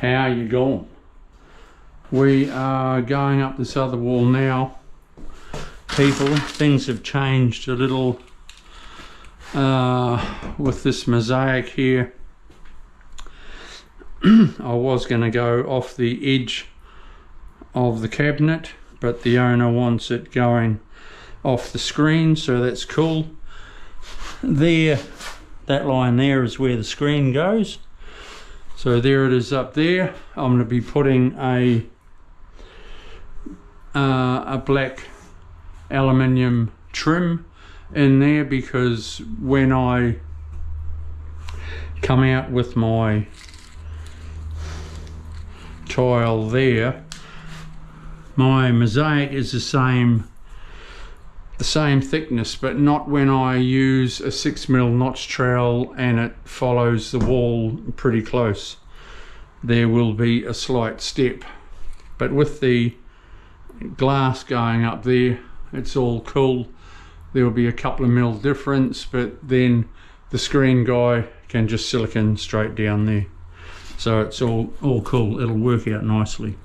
How you going? We are going up this other wall now, people. Things have changed a little with this mosaic here. I was going to go off the edge of the cabinet, but the owner wants it going off the screen, so that's cool. There, that line there is where the screen goes. So there it is up there. I'm going to be putting a black aluminium trim in there, because when I come out with my tile there, my mosaic is the same thickness, but not when I use a 6mm notch trowel and it follows the wall pretty close. There will be a slight step, but with the glass going up there, it's all cool. There will be a couple of mil difference, but then the screen guy can just silicone straight down there, so it's all cool. It'll work out nicely.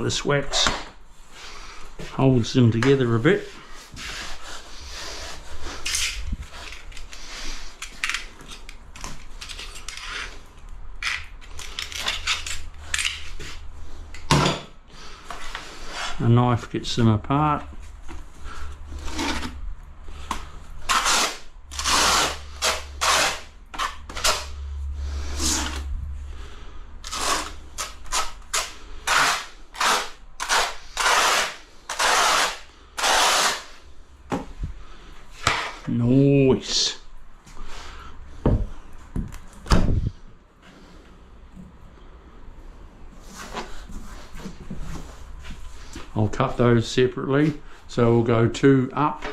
This wax holds them together a bit. A knife gets them apart. Nice. I'll cut those separately, so we'll go 2 up.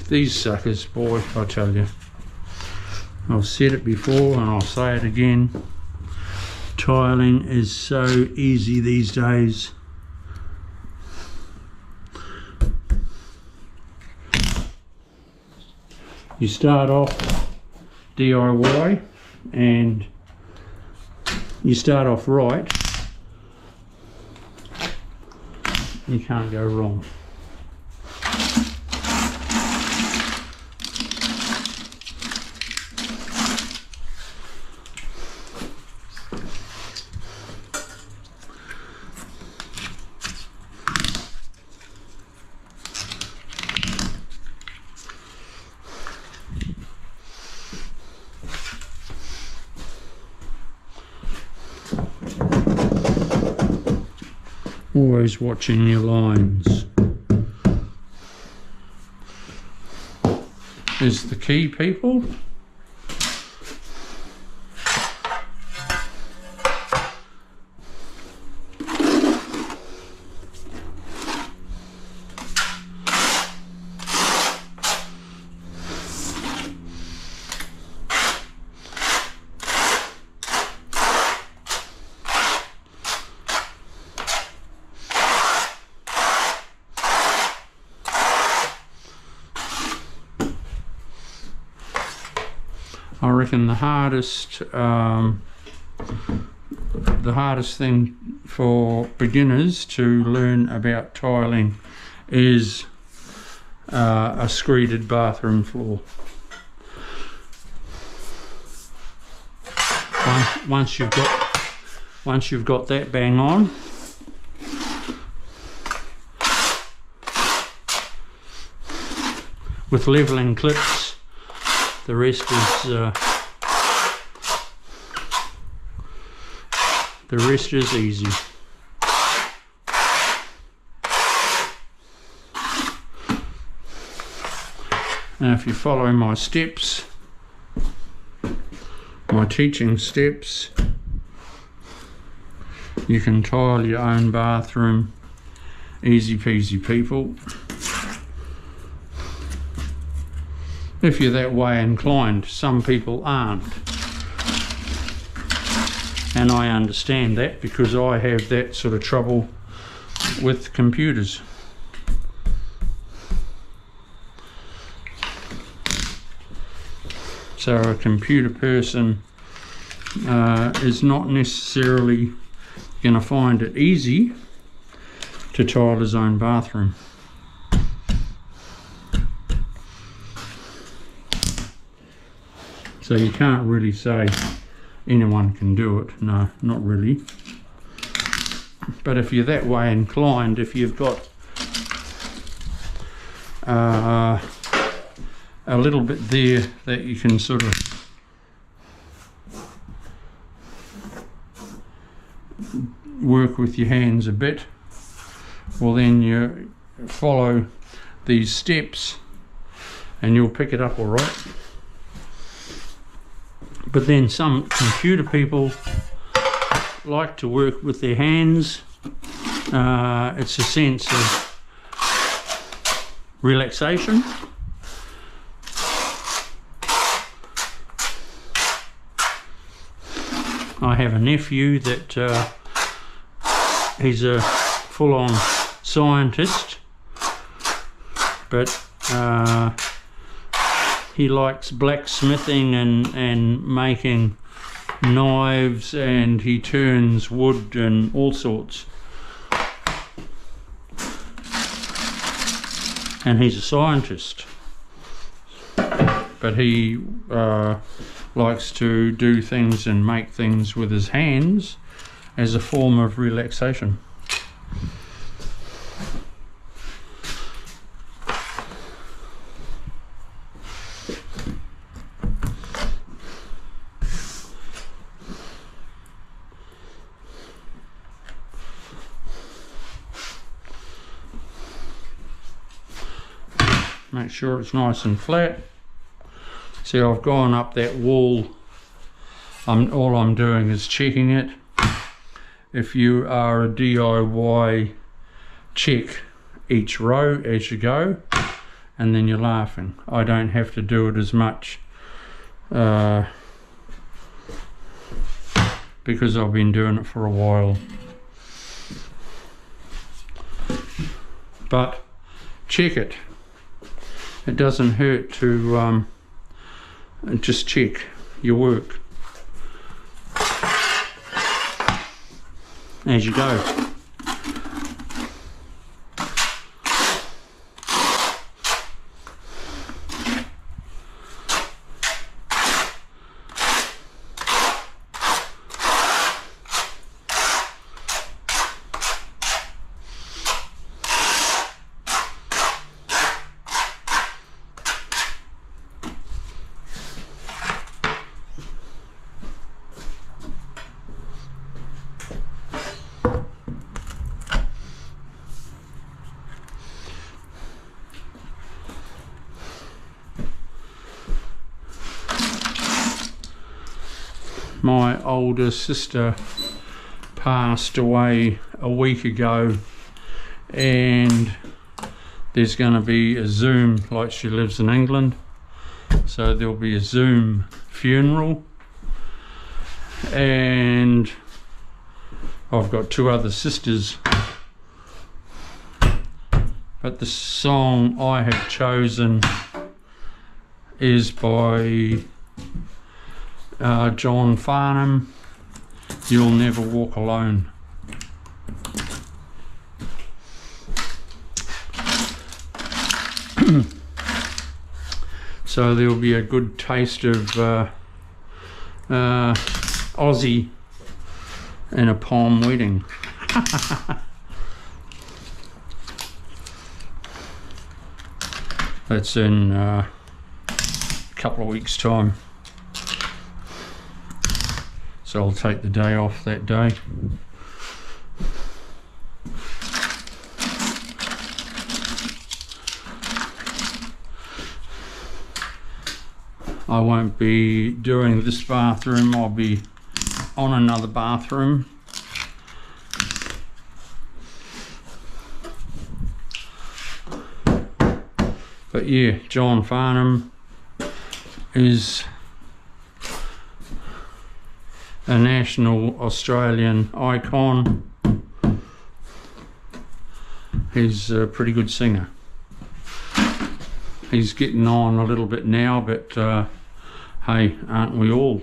These suckers, boy, I tell you. I've said it before and I'll say it again. Tiling is so easy these days. You start off DIY and you start off right, you can't go wrong. Always watching your lines is the key, people. I reckon the hardest the hardest thing for beginners to learn about tiling is a screeded bathroom floor. Once you've got that bang on, with leveling clips, the rest is easy. Now if you follow my steps, my teaching steps, you can tile your own bathroom easy peasy, people. If you're that way inclined. Some people aren't, and I understand that because I have that sort of trouble with computers. So a computer person is not necessarily going to find it easy to tile his own bathroom. So you can't really say anyone can do it. No, not really. But if you're that way inclined, if you've got a little bit there that you can sort of work with your hands a bit, well then you follow these steps and you'll pick it up all right. But then some computer people like to work with their hands. It's a sense of relaxation. I have a nephew that he's a full-on scientist, but he likes blacksmithing and making knives, and he turns wood and all sorts. And he's a scientist, but he likes to do things and make things with his hands as a form of relaxation. Make sure it's nice and flat. See, I've gone up that wall. All I'm doing is checking it. If you are a DIY, check each row as you go, and then you're laughing. I don't have to do it as much because I've been doing it for a while. But check it. It doesn't hurt to just check your work as you go. My older sister passed away a week ago, and there's going to be a Zoom, like she lives in England, so there'll be a Zoom funeral. And I've got two other sisters, but the song I have chosen is by John Farnham, You'll never walk alone. So there'll be a good taste of Aussie in a palm wedding. That's in a couple of weeks' time. So I'll take the day off that day. I won't be doing this bathroom, I'll be on another bathroom. But yeah, John Farnham is a national Australian icon. He's a pretty good singer. He's getting on a little bit now, but hey, aren't we all?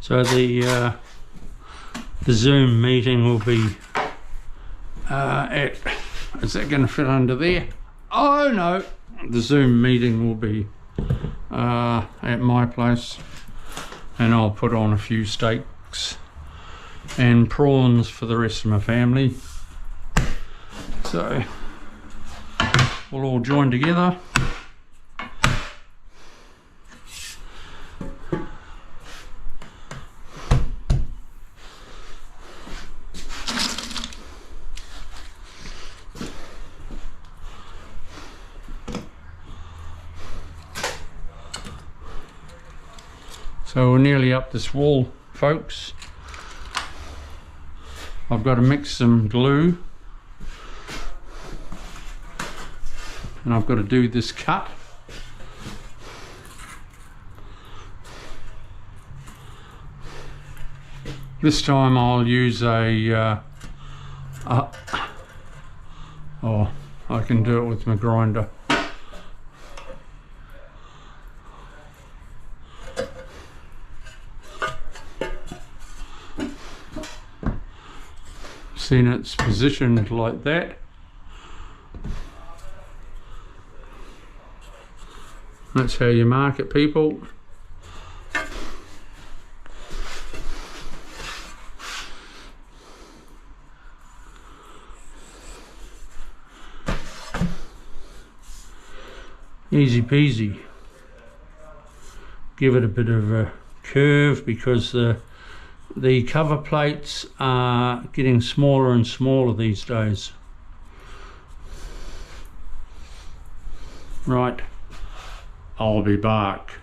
So the Zoom meeting will be is that going to fit under there? Oh no, the Zoom meeting will be at my place, and I'll put on a few steaks and prawns for the rest of my family. So we'll all join together. So we're nearly up this wall, folks. I've got to mix some glue, and I've got to do this cut. This time I'll use oh, I can do it with my grinder. Seen it's positioned like that. That's how you mark it, people. Easy peasy. Give it a bit of a curve because the cover plates are getting smaller and smaller these days. Right, I'll be back.